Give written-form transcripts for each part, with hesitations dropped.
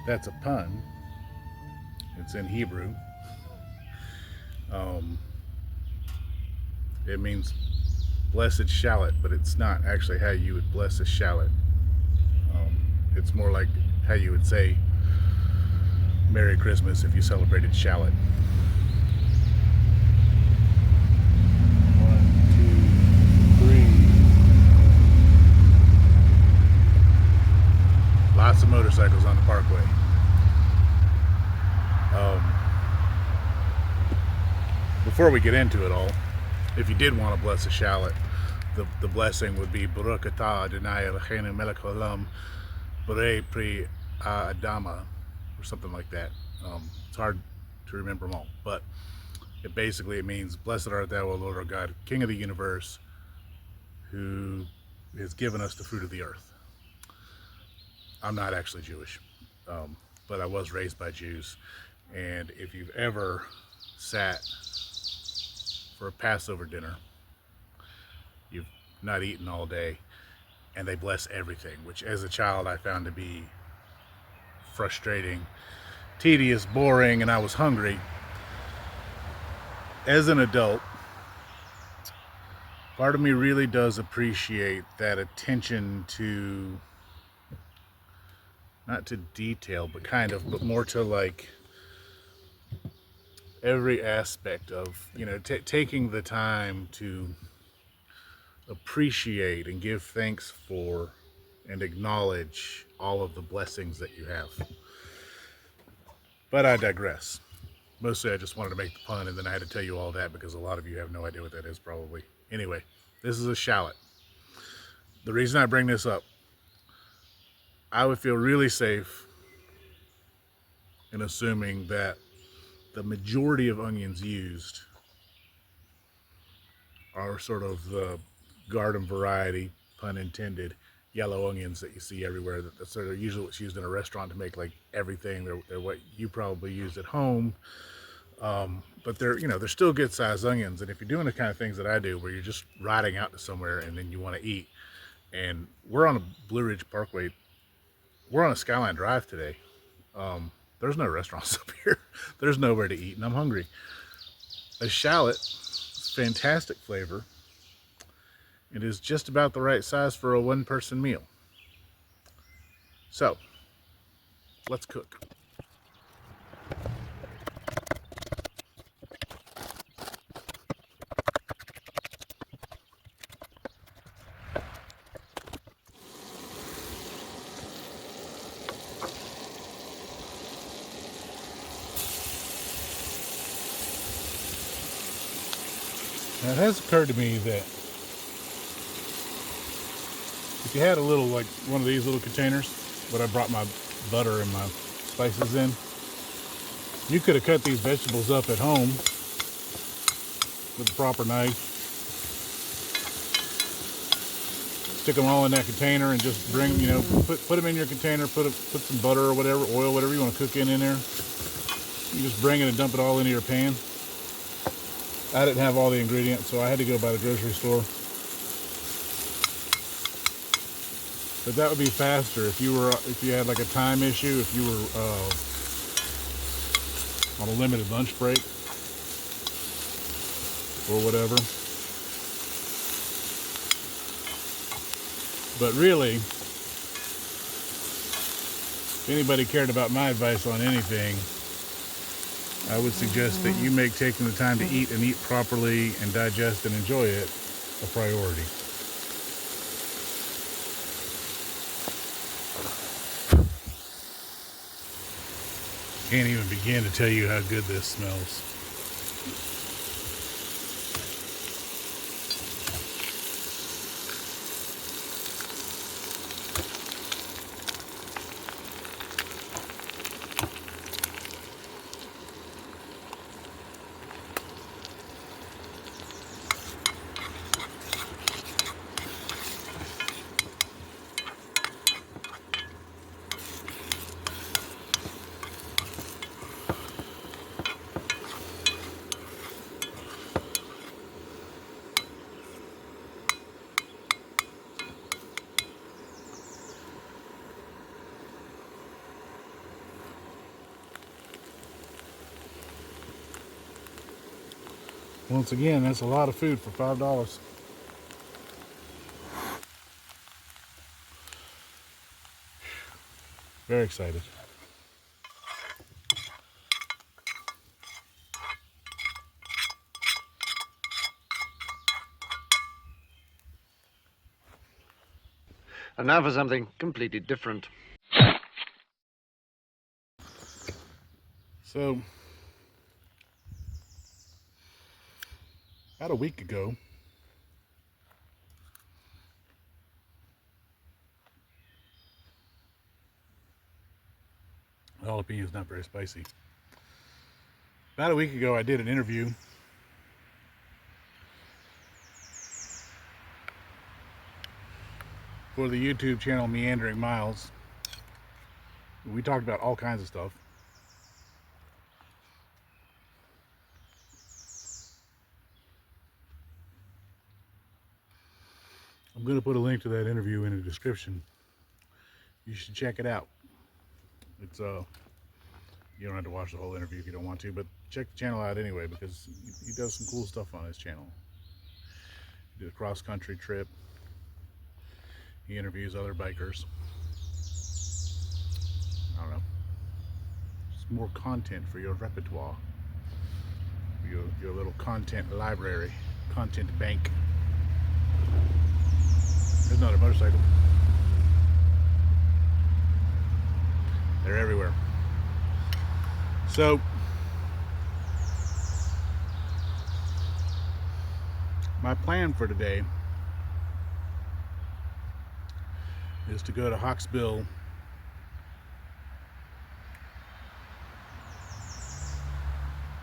That's a pun. It's in Hebrew. It means blessed shallot, but it's not actually how you would bless a shallot. It's more like how you would say Merry Christmas if you celebrated shallot. 1, 2, 3. Lots of motorcycles on the parkway. Before we get into it all, if you did want to bless a shallot, the blessing would be Baruch atah Adonai Eloheinu melech haolam borei pri Adama, or something like that. It's hard to remember them all, but it means, blessed art thou, O Lord our God, King of the universe, who has given us the fruit of the earth. I'm not actually Jewish, but I was raised by Jews, and if you've ever sat for a Passover dinner, you've not eaten all day, and they bless everything, which as a child I found to be frustrating, tedious, boring, and I was hungry. As an adult, part of me really does appreciate that attention to, not to detail, but more to like every aspect of, taking the time to appreciate and give thanks for and acknowledge all of the blessings that you have. But I digress. Mostly I just wanted to make the pun, and then I had to tell you all that because a lot of you have no idea what that is probably. Anyway, this is a shallot. The reason I bring this up, I would feel really safe in assuming that the majority of onions used are sort of the garden variety, pun intended, yellow onions that you see everywhere. That's sort of usually what's used in a restaurant to make like everything. They're what you probably use at home, but they're still good sized onions. And if you're doing the kind of things that I do, where you're just riding out to somewhere and then you want to eat, and we're on a Blue Ridge Parkway, we're on a Skyline Drive today. There's no restaurants up here. There's nowhere to eat, and I'm hungry. A shallot, fantastic flavor. It is just about the right size for a one-person meal. So, let's cook. Now, it has occurred to me that if you had a little, like one of these little containers, what I brought my butter and my spices in, you could have cut these vegetables up at home with a proper knife, stick them all in that container, and just bring, put them in your container, put some butter or whatever, oil, whatever you want to cook in there. You just bring it and dump it all into your pan. I didn't have all the ingredients, so I had to go by the grocery store. But that would be faster if you had like a time issue, if you were on a limited lunch break or whatever. But really, if anybody cared about my advice on anything, I would suggest that you make taking the time to eat and eat properly and digest and enjoy it a priority. Can't even begin to tell you how good this smells. Once again, that's a lot of food for $5. Very excited. And now for something completely different. So, about a week ago, the jalapeno is not very spicy. About a week ago, I did an interview for the YouTube channel Meandering Miles. We talked about all kinds of stuff. I'm going to put a link to that interview in the description. You should check it out. It's you don't have to watch the whole interview if you don't want to, but check the channel out anyway, because he does some cool stuff on his channel. He did a cross-country trip. He interviews other bikers. I don't know. Just more content for your repertoire. For your little content library, content bank. There's another motorcycle. They're everywhere. So, my plan for today is to go to Hawksbill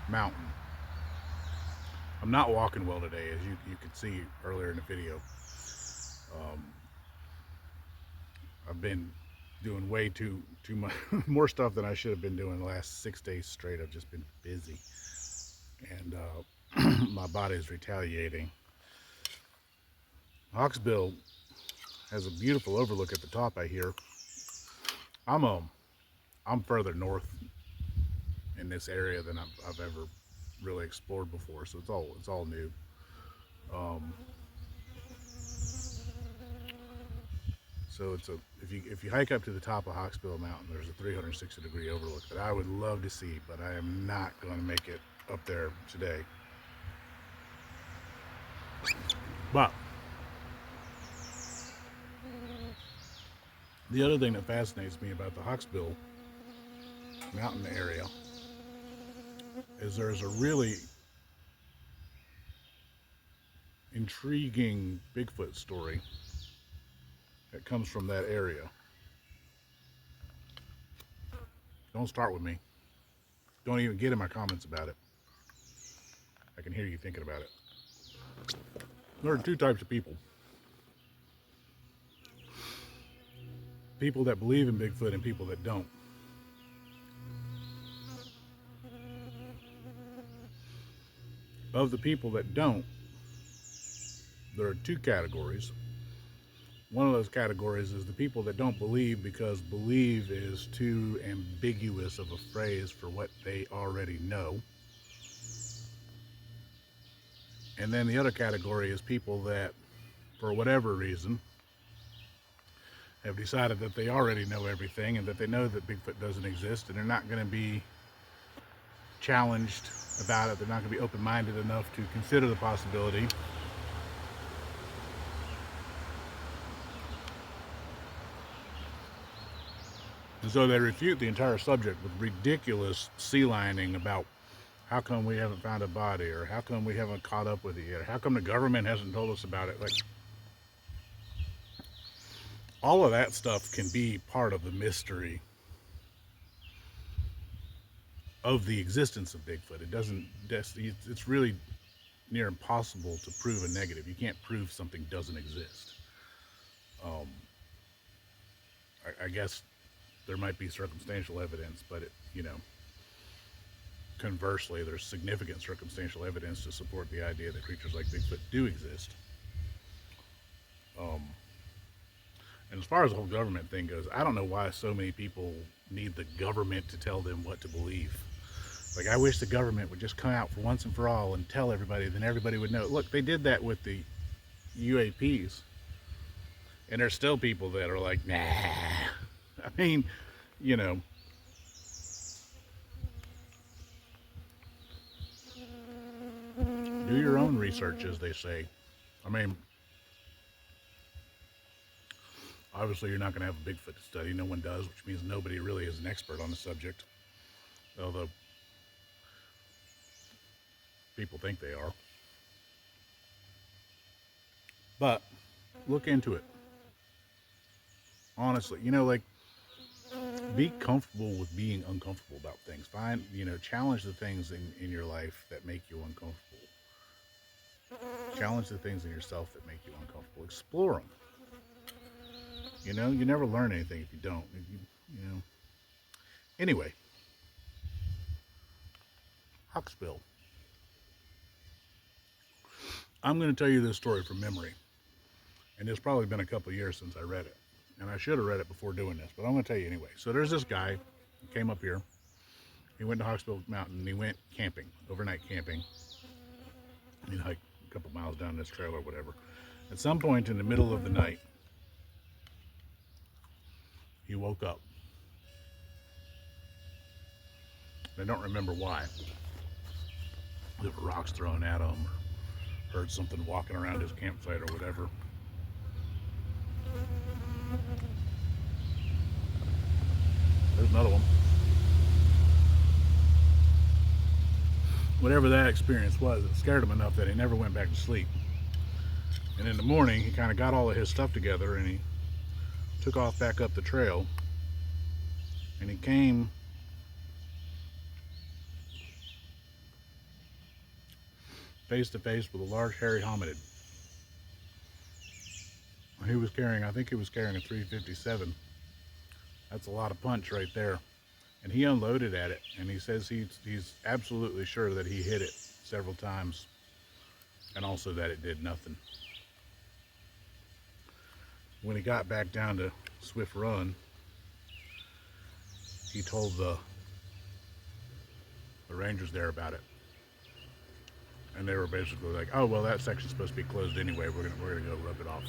Mountain. I'm not walking well today, as you could see earlier in the video. I've been doing way too much more stuff than I should have been doing the last 6 days straight. I've just been busy, and my body is retaliating. Hawksbill has a beautiful overlook at the top, I hear. I'm further north in this area than I've ever really explored before, so it's all new. So if you hike up to the top of Hawksbill Mountain, there's a 360-degree overlook that I would love to see, but I am not going to make it up there today. But the other thing that fascinates me about the Hawksbill Mountain area is there's a really intriguing Bigfoot story that comes from that area. Don't start with me. Don't even get in my comments about it. I can hear you thinking about it. There are two types of people. People that believe in Bigfoot and people that don't. Of the people that don't, there are two categories. One of those categories is the people that don't believe because believe is too ambiguous of a phrase for what they already know. And then the other category is people that, for whatever reason, have decided that they already know everything and that they know that Bigfoot doesn't exist, and they're not going to be challenged about it. They're not going to be open-minded enough to consider the possibility. And so they refute the entire subject with ridiculous sea lining about how come we haven't found a body, or how come we haven't caught up with it yet, or how come the government hasn't told us about it. Like, all of that stuff can be part of the mystery of the existence of Bigfoot. It doesn't, it's really near impossible to prove a negative. You can't prove something doesn't exist. I guess there might be circumstantial evidence, but conversely, there's significant circumstantial evidence to support the idea that creatures like Bigfoot do exist. And as far as the whole government thing goes, I don't know why so many people need the government to tell them what to believe. Like, I wish the government would just come out for once and for all and tell everybody, then everybody would know. Look, they did that with the UAPs. And there's still people that are like, nah. I mean, you know, do your own research, as they say. I mean, obviously you're not going to have a Bigfoot study. No one does, which means nobody really is an expert on the subject. Although people think they are. But look into it. Honestly, you know, like, be comfortable with being uncomfortable about things. Find, you know, challenge the things in your life that make you uncomfortable. Challenge the things in yourself that make you uncomfortable. Explore them. You know, you never learn anything if you don't. You know. Anyway, Hawksbill. I'm going to tell you this story from memory. And it's probably been a couple of years since I read it. And I should have read it before doing this, but I'm going to tell you anyway. So there's this guy who came up here. He went to Hawksbill Mountain and he went camping, overnight camping. He hiked a couple miles down this trail or whatever. At some point in the middle of the night, he woke up. I don't remember why. There were rocks thrown at him, or heard something walking around his campsite or whatever. There's another one. Whatever that experience was, it scared him enough that he never went back to sleep. And in the morning, he kind of got all of his stuff together and he took off back up the trail. And he came face to face with a large hairy hominid. He was carrying, I think he was carrying a 357. That's a lot of punch right there. And he unloaded at it, and he says he's absolutely sure that he hit it several times, and also that it did nothing. When he got back down to Swift Run, he told the rangers there about it. And they were basically like, oh, well, that section's supposed to be closed anyway. We're gonna go rub it off.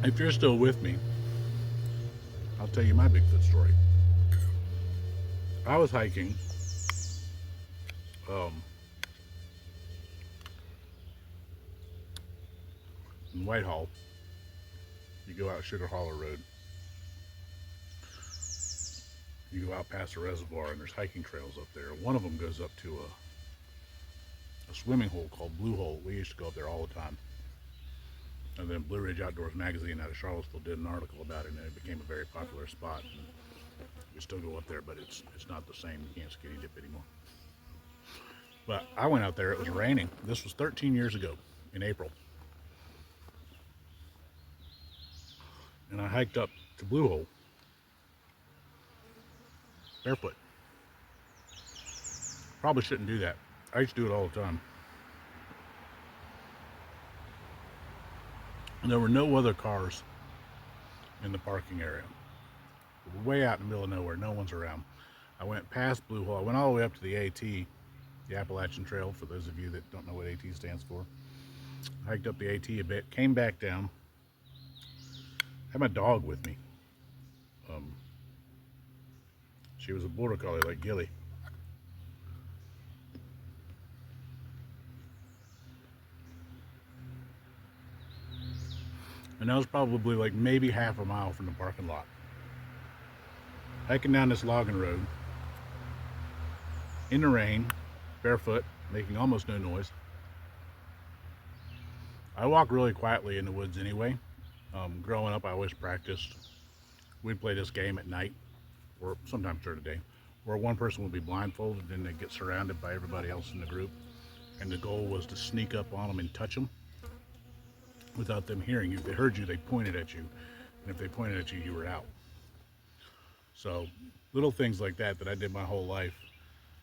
If you're still with me, I'll tell you my Bigfoot story. I was hiking in Whitehall. You go out Sugar Hollow Road. You go out past the reservoir and there's hiking trails up there. One of them goes up to a swimming hole called Blue Hole. We used to go up there all the time. And then Blue Ridge Outdoors magazine out of Charlottesville did an article about it, and it became a very popular spot. And we still go up there, but it's not the same. You can't skinny dip anymore. But I went out there. It was raining. This was 13 years ago in April. And I hiked up to Blue Hole barefoot. Probably shouldn't do that. I used to do it all the time. And there were no other cars in the parking area. Way out in the middle of nowhere, no one's around. I went past Blue Hole. I went all the way up to the AT, the Appalachian Trail, for those of you that don't know what AT stands for. Hiked up the AT a bit, came back down. Had my dog with me. She was a border collie like Gilly. And that was probably like maybe half a mile from the parking lot. Hiking down this logging road in the rain, barefoot, making almost no noise. I walk really quietly in the woods anyway. Growing up, I always practiced. We'd play this game at night, or sometimes during the day, where one person would be blindfolded and they'd get surrounded by everybody else in the group. And the goal was to sneak up on them and touch them without them hearing you. If they heard you, they pointed at you. And if they pointed at you, you were out. So little things like that I did my whole life.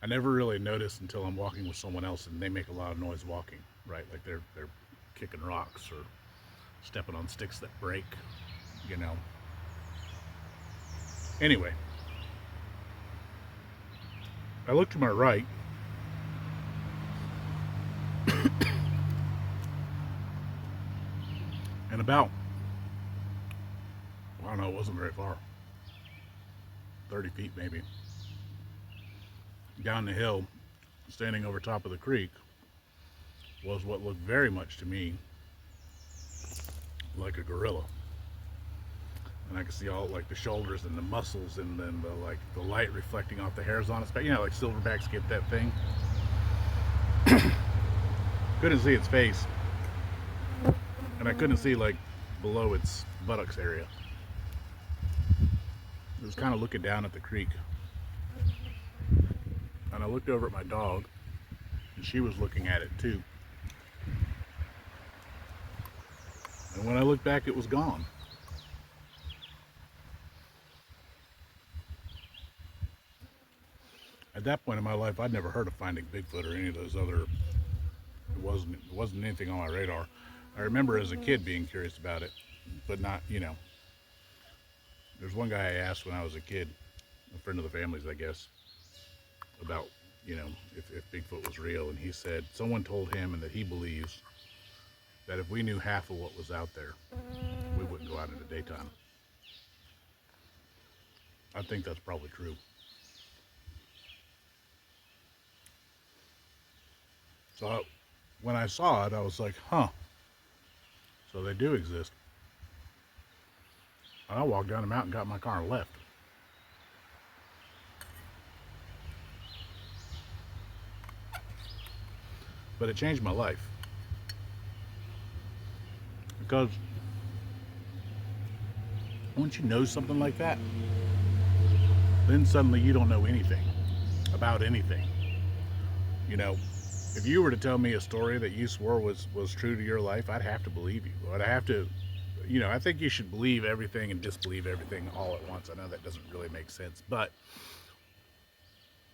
I never really noticed until I'm walking with someone else and they make a lot of noise walking. right? Like they're kicking rocks or stepping on sticks that break, you know. Anyway, I look to my right, and about, I don't know, it wasn't very far, 30 feet maybe, down the hill, standing over top of the creek, was what looked very much to me like a gorilla. And I could see all like the shoulders and the muscles and then the light reflecting off the hairs on its back. You know, like silverbacks get that thing. Couldn't see its face, and I couldn't see like below its buttocks area. It was kind of looking down at the creek, and I looked over at my dog, and she was looking at it too. And when I looked back, it was gone. At that point in my life, I'd never heard of finding Bigfoot or any of those other. It wasn't anything on my radar. I remember as a kid being curious about it, but not, you know. There's one guy I asked when I was a kid, a friend of the family's, I guess, about, you know, if Bigfoot was real, and he said someone told him and that he believes that if we knew half of what was out there, we wouldn't go out in the daytime. I think that's probably true. So when I saw it, I was like, huh, so they do exist. And I walked down the mountain, got in my car, and left. But it changed my life. Because once you know something like that, then suddenly you don't know anything about anything. You know, if you were to tell me a story that you swore was true to your life, I'd have to believe you. I'd have to, you know, I think you should believe everything and disbelieve everything all at once. I know that doesn't really make sense, but,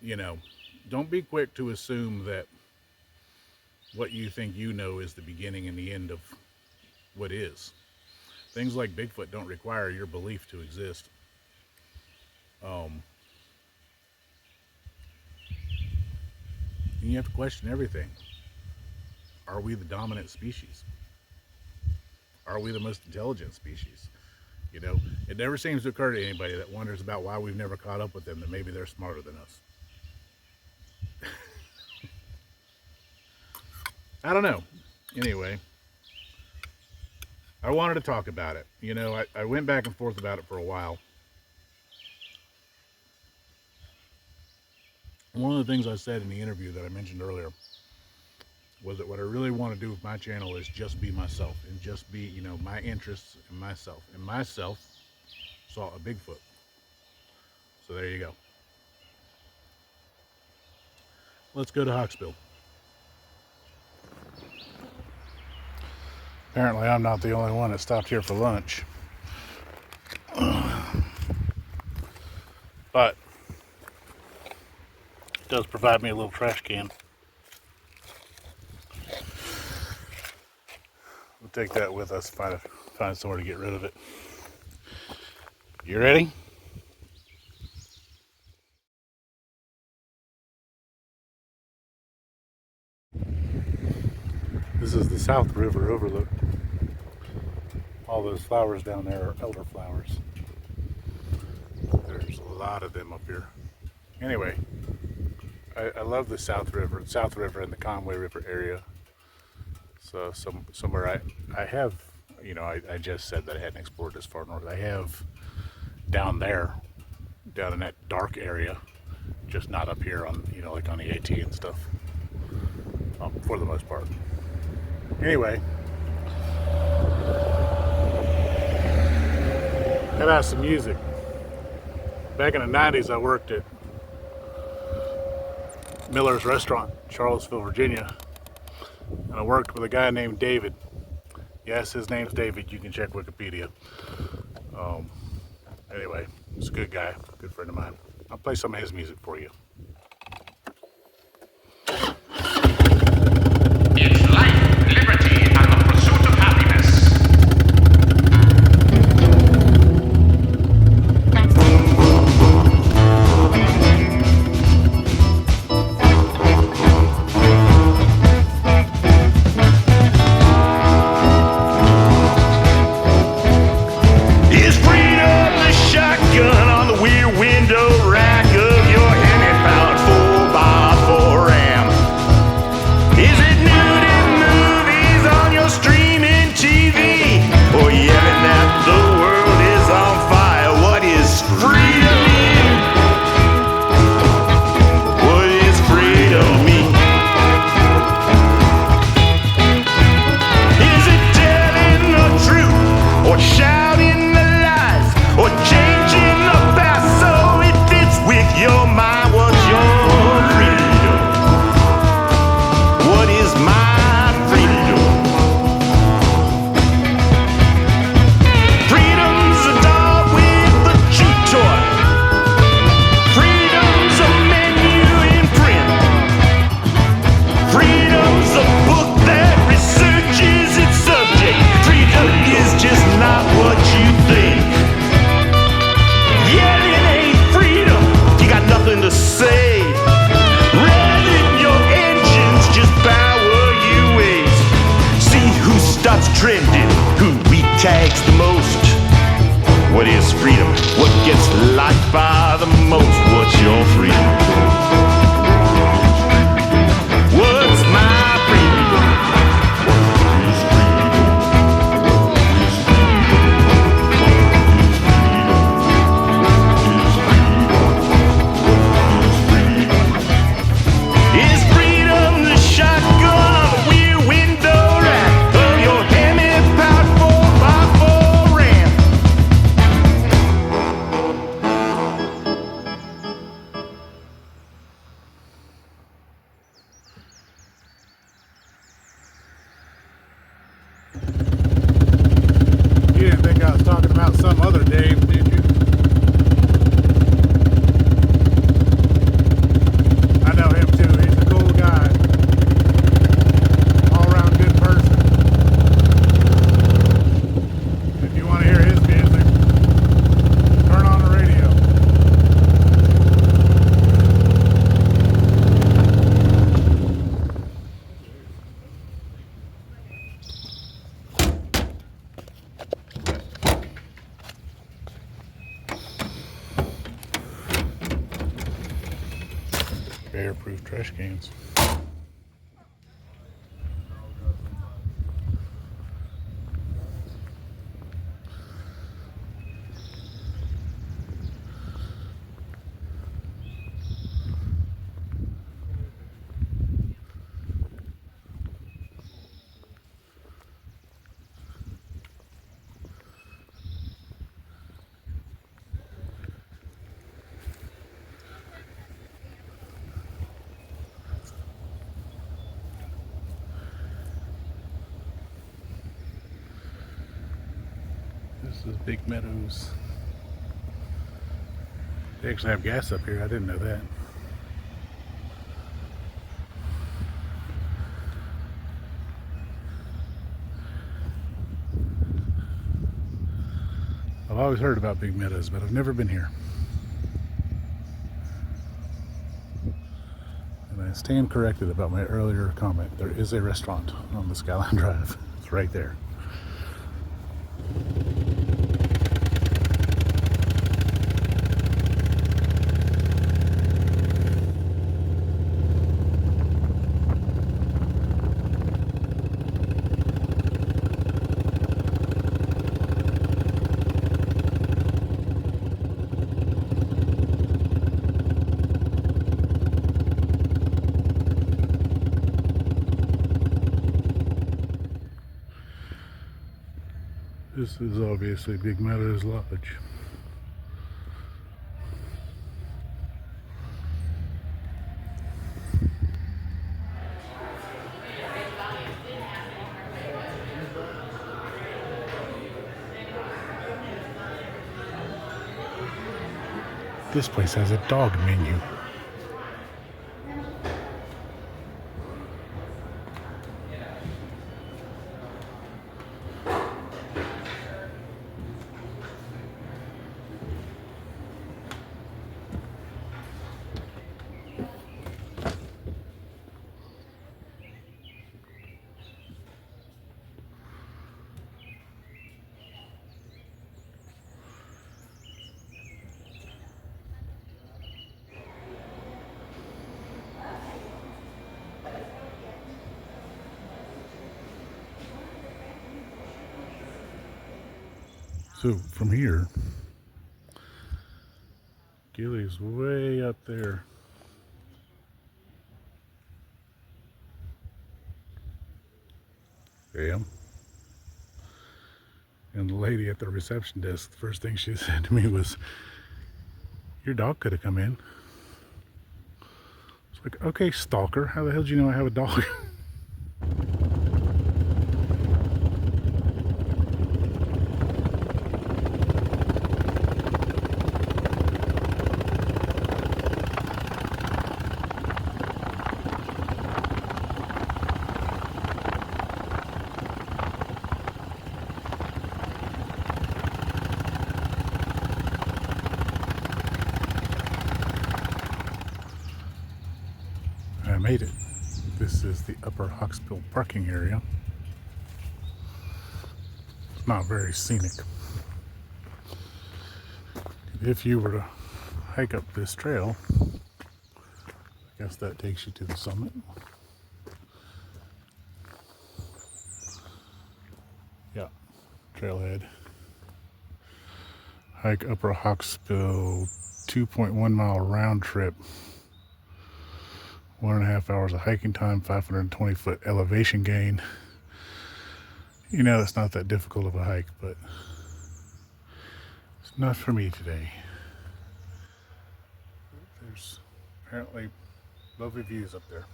you know, don't be quick to assume that what you think you know is the beginning and the end of what is. Things like Bigfoot don't require your belief to exist. You have to question everything. Are we the dominant species? Are we the most intelligent species? You know, it never seems to occur to anybody that wonders about why we've never caught up with them, that maybe they're smarter than us. I don't know. Anyway, I wanted to talk about it. You know, I went back and forth about it for a while. One of the things I said in the interview that I mentioned earlier was that what I really want to do with my channel is just be myself and just be, you know, my interests and myself. And myself saw a Bigfoot. So there you go. Let's go to Hawksbill. Apparently I'm not the only one that stopped here for lunch. But it does provide me a little trash can. We'll take that with us, find somewhere to get rid of it. You ready? This is the South River overlook. All those flowers down there are elderflowers. There's a lot of them up here. Anyway, I love the South River and the Conway River area. So somewhere I have, you know, I just said that I hadn't explored this far north. I have down there, down in that dark area, just not up here on, you know, like on the AT and stuff, for the most part. Anyway, that has some music. Back in the 90s, I worked at Miller's Restaurant, Charlottesville, Virginia. And I worked with a guy named David. Yes, his name's David. You can check Wikipedia. Anyway, he's a good guy, good friend of mine. I'll play some of his music for you. It's life. tags the most? What is freedom? What gets liked by the most? What's your freedom? What's my freedom? Is freedom the shotgun on the rear window rack of your Hemi-powered 4x4 Ram? You didn't think I was talking about some other Dave, did you? I know him too. He's a cool guy. All around good person. If you want to hear his music, turn on the radio. Bear-proof trash cans. This is Big Meadows. They actually have gas up here. I didn't know that. I've always heard about Big Meadows, but I've never been here. And I stand corrected about my earlier comment. There is a restaurant on the Skyline Drive. It's right there. This is obviously Big Meadows Lodge. This place has a dog menu. So from here, Gilly's way up there. Damn. And the lady at the reception desk, the first thing she said to me was, "Your dog could have come in." It's like, okay, stalker, how the hell do you know I have a dog? I made it. This is the upper Hawksbill parking area. not very scenic. If you were to hike up this trail, I guess that takes you to the summit. Yeah, trailhead. Hike Upper Hawksbill, 2.1 mile round trip. 1.5 hours of hiking time, 520 foot elevation gain. You know, it's not that difficult of a hike, but it's not for me today. There's apparently lovely views up there.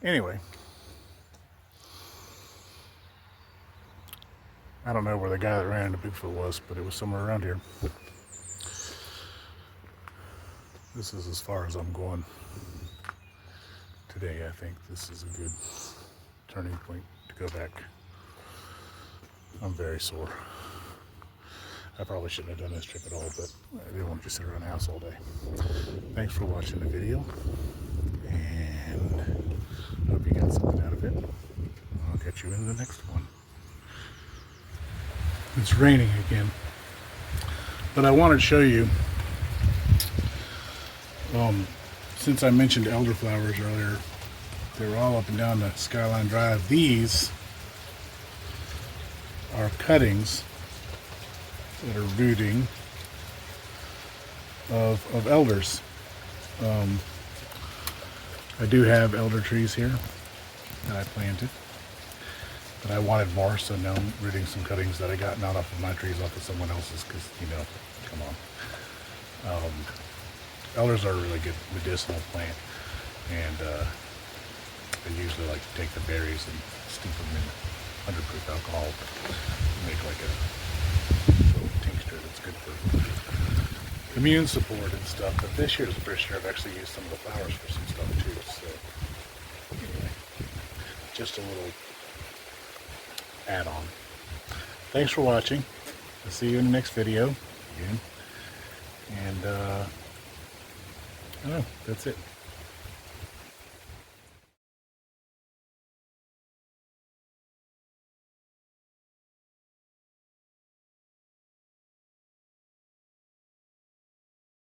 Anyway, I don't know where the guy that ran into Bigfoot was, but it was somewhere around here. This is as far as I'm going today. I think this is a good turning point to go back. I'm very sore. I probably shouldn't have done this trip at all, but I didn't want to just sit around the house all day. Thanks for watching the video, and I hope you got something out of it. I'll catch you in the next one. It's raining again, but I wanted to show you, since I mentioned elderflowers earlier, they were all up and down the Skyline Drive. These are cuttings that are rooting of elders. I do have elder trees here that I planted, but I wanted more, so now I'm rooting some cuttings that I got not off of my trees, off of someone else's, because, you know, come on. Elders are a really good medicinal plant, and I usually like to take the berries and steep them in 100 proof alcohol to make like a little tincture that's good for immune support and stuff. But this year's the first year I've actually used some of the flowers for some stuff too. So anyway, just a little add-on. Thanks for watching. I'll see you in the next video again. And I don't know, that's it.